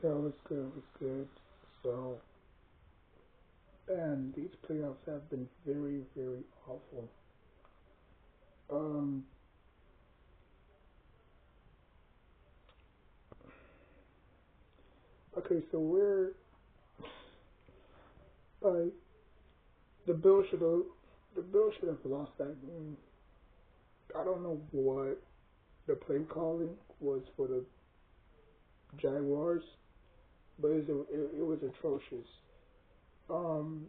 Yo, it's good, it's good. So, and these playoffs have been very, very awful. Um, okay, so we're like the Bills should have the Bills should have lost that game. I don't know what the play calling was for the Jaguars, but it was atrocious. Um,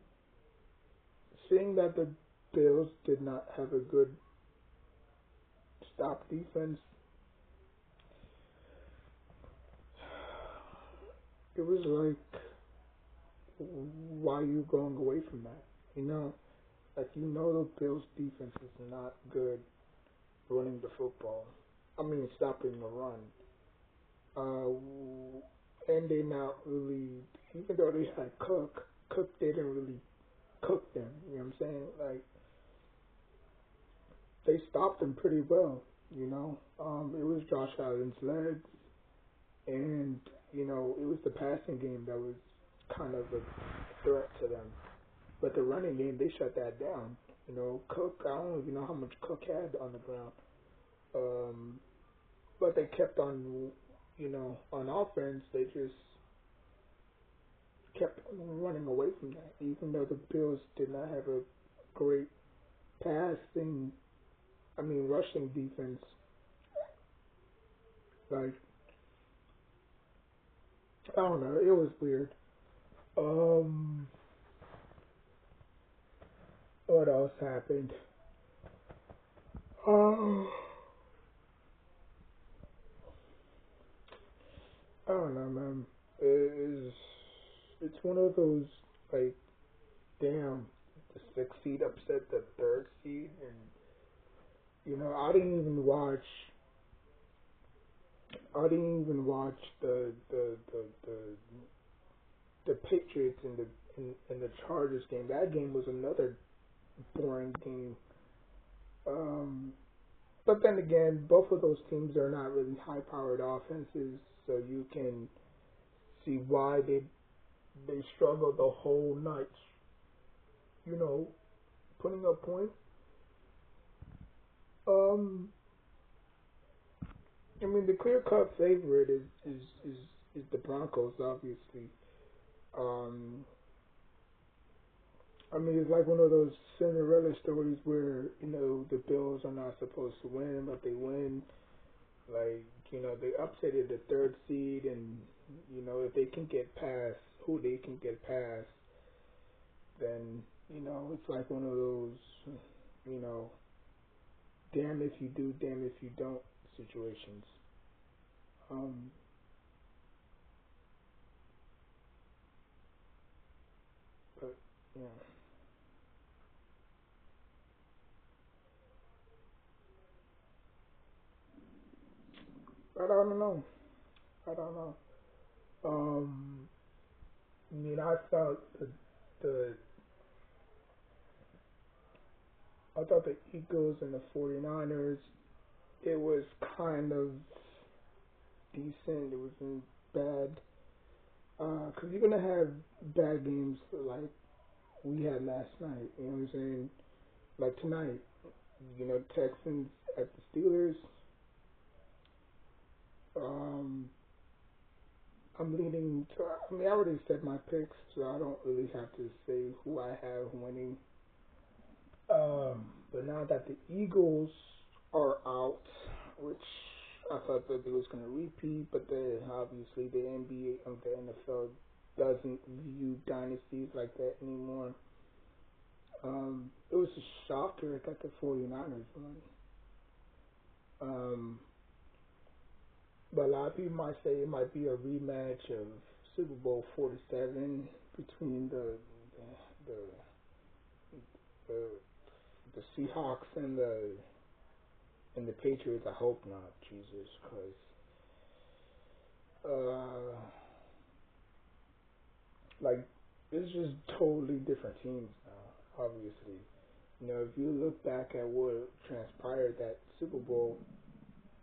Seeing that the Bills did not have a good stop defense, it was like, why are you going away from that? You know, like the Bills defense is not good running the football. I mean, stopping the run. Uh, and they not really, even though they had Cook didn't really cook them. You know what I'm saying? Like they stopped them pretty well. It was Josh Allen's legs, and it was the passing game that was kind of a threat to them. But the running game, they shut that down. Cook, I don't even know how much Cook had on the ground. Um, but they kept on, on offense, they just kept running away from that. Even though the Bills did not have a great passing, rushing defense. Like, I don't know, it was weird. Um, what else happened? Oh, I don't know, man. It's one of those like, damn, the sixth seed upset the third seed, and I didn't even watch. I didn't even watch the Patriots in the Chargers game. That game was another boring game. Um, but then again, both of those teams are not really high-powered offenses, so you can see why they struggled the whole night. You know, putting up points. Um, the clear-cut favorite is the Broncos, obviously. Um, it's like one of those Cinderella stories where the Bills are not supposed to win, but they win. Like, they upsetted the third seed, and if they can get past who they can get past, then it's like one of those, you know, damn if you do, damn if you don't situations. Um, but yeah, but I don't know. I don't know. Um, I thought the I thought the Eagles and the 49ers, it was kind of decent. It wasn't bad. Cause you're gonna have bad games like we had last night. You know what I'm saying? Like tonight, Texans at the Steelers. Um, I'm leaning to. I already said my picks, so I don't really have to say who I have winning. But now that the Eagles are out, which I thought that they was gonna repeat, but then obviously the NBA and the NFL doesn't view dynasties like that anymore. It was a shocker that the 49ers won. Um, but a lot of people might say it might be a rematch of Super Bowl 47 between the the, the Seahawks and the Patriots. I hope not, Jesus, because like it's just totally different teams now. Obviously, if you look back at what transpired that Super Bowl,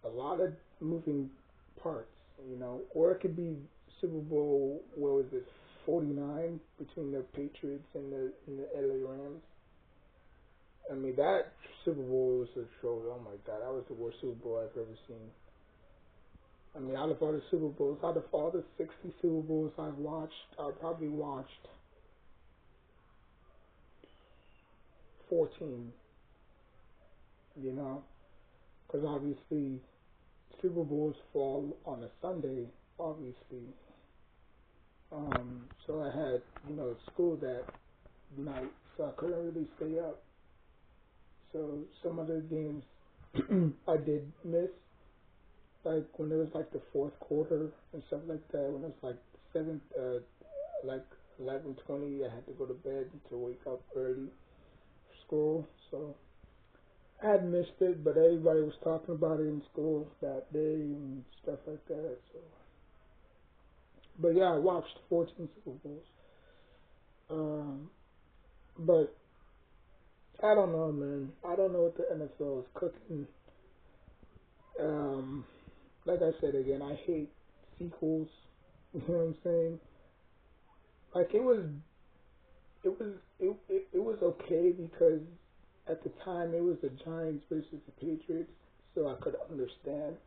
a lot of moving parts. Or it could be Super Bowl, what was it, 49 between the Patriots and the LA Rams. I mean that Super Bowl was a show. Oh my God, that was the worst Super Bowl I've ever seen. I mean, out of all the Super Bowls, out of all the 60 Super Bowls I've watched, I probably watched 14. You know, because obviously Super Bowls fall on a Sunday, obviously. So I had, school that night, so I couldn't really stay up. So some of the games I did miss, like when it was like the fourth quarter and stuff like that. When it was like seventh, like 11:20, I had to go to bed to wake up early for school. So I had missed it, but everybody was talking about it in school that day and stuff like that. So, but yeah, I watched 14 Super Bowls. Um, but I don't know, man. I don't know what the NFL is cooking. Um, like I said again, I hate sequels. You know what I'm saying? Like it was okay because at the time it was the Giants versus the Patriots, so I could understand.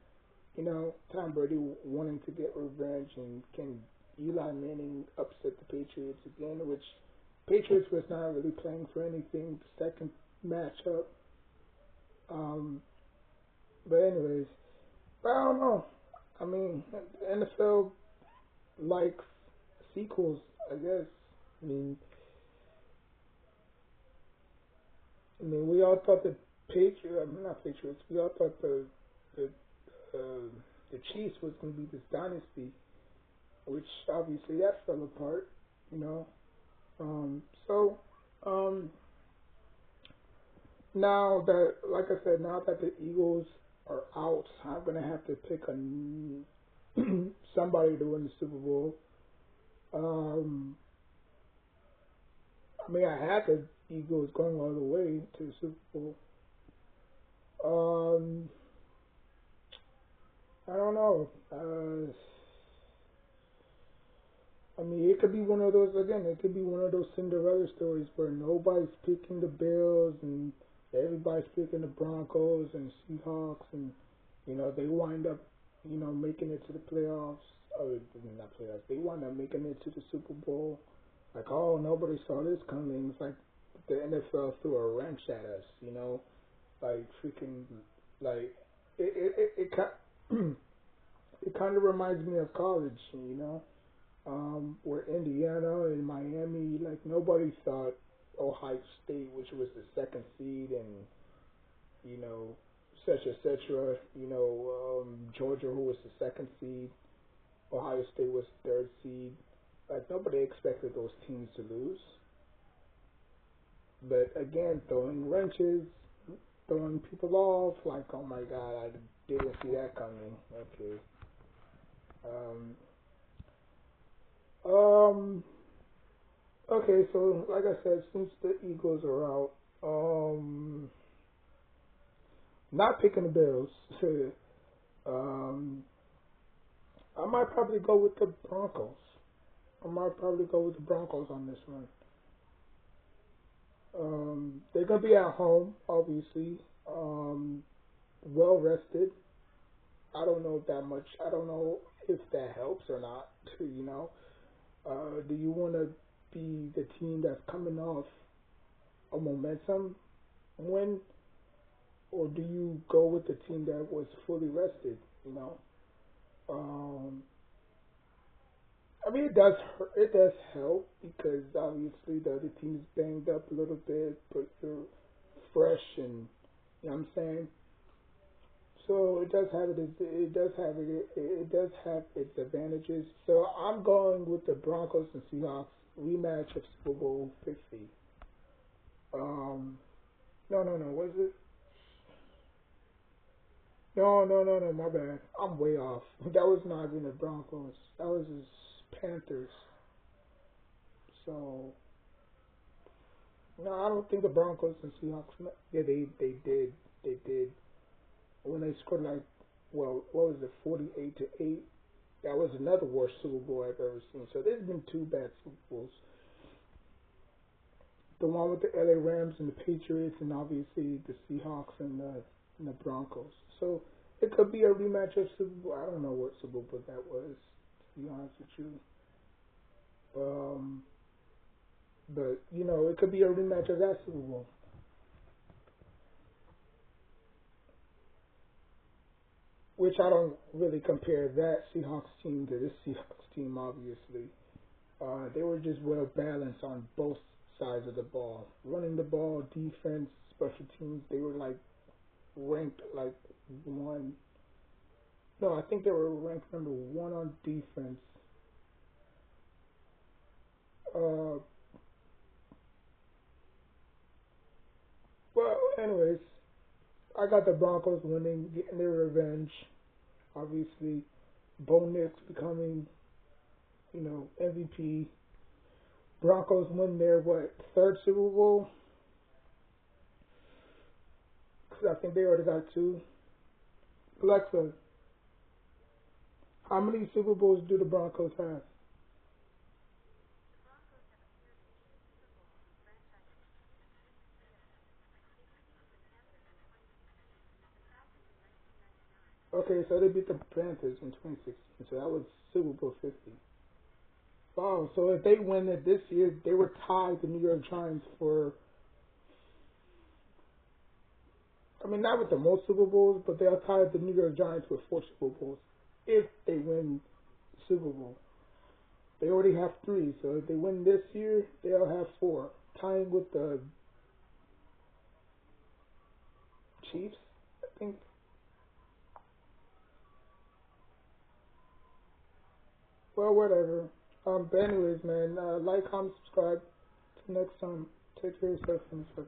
Tom Brady wanting to get revenge, and can Eli Manning upset the Patriots again, which Patriots was not really playing for anything. The second matchup. Um, but anyways, but I don't know. I mean, the NFL likes sequels, I guess. I mean, we all thought the not Patriots. We all thought the uh, the Chiefs was going to be this dynasty, which obviously that fell apart. You know. So um, now that, like I said, now that the Eagles are out, I'm gonna have to pick somebody to win the Super Bowl. Um, I mean, I had the Eagles going all the way to the Super Bowl. Um, I don't know. I mean, it could be one of those again. It could be one of those Cinderella stories where nobody's picking the Bills and everybody's picking the Broncos and Seahawks, and they wind up making it to the playoffs. Or not playoffs. They wind up making it to the Super Bowl. Like, oh, nobody saw this coming. It's like the NFL threw a wrench at us. Like freaking like it it kind of reminds me of college. Where Indiana and Miami, like nobody thought Ohio State, which was the second seed, and you know, such etc. Georgia, who was the second seed, Ohio State was the third seed. Like nobody expected those teams to lose. But again, throwing wrenches, throwing people off, like oh my god, I didn't see that coming. Okay. Um. Um. Okay, so like I said, since the Eagles are out, not picking the Bills. um, I might probably go with the Broncos. I might probably go with the Broncos on this one. They're gonna be at home, obviously. Well rested. I don't know that much. I don't know if that helps or not. Do you want to be the team that's coming off a momentum win, or do you go with the team that was fully rested? You know, um, I mean, it does hurt, it does help because obviously the other team is banged up a little bit, but you're fresh and you know what I'm saying. So it does have it does have its advantages. So I'm going with the Broncos and Seahawks rematch of Super Bowl 50. Um, no, was it? No, my bad. I'm way off. That was not even the Broncos. That was his Panthers. So no, I don't think the Broncos and Seahawks. Yeah, they did when they scored like what was it 48-8. That was another worst Super Bowl I've ever seen. So there's been two bad Super Bowls. The one with the LA Rams and the Patriots, and obviously the Seahawks and the Broncos. So it could be a rematch of Super Bowl. I don't know what Super Bowl that was, to be honest with you. Um, but you know, it could be a rematch of that Super Bowl, which I don't really compare that Seahawks team to this Seahawks team. Obviously, they were just well balanced on both sides of the ball, running the ball, defense, special teams. They were like ranked like one. No, I think they were ranked number one on defense. Uh, well, anyways, I got the Broncos winning, getting their revenge. Obviously, Bo Nix becoming, MVP. Broncos win their what third Super Bowl? 'Cause I think they already got two. Alexa, how many Super Bowls do the Broncos have? Okay, so they beat the Panthers in 2016, so that was Super Bowl 50. Wow, so if they win it this year, they were tied the New York Giants for, I mean, not with the most Super Bowls, but they are tied the New York Giants with four Super Bowls if they win the Super Bowl. They already have three, so if they win this year, they'll have four, tying with the Chiefs, I think. Well, whatever. But anyways, man, like, comment, subscribe. Till next time, take care of yourself and each other.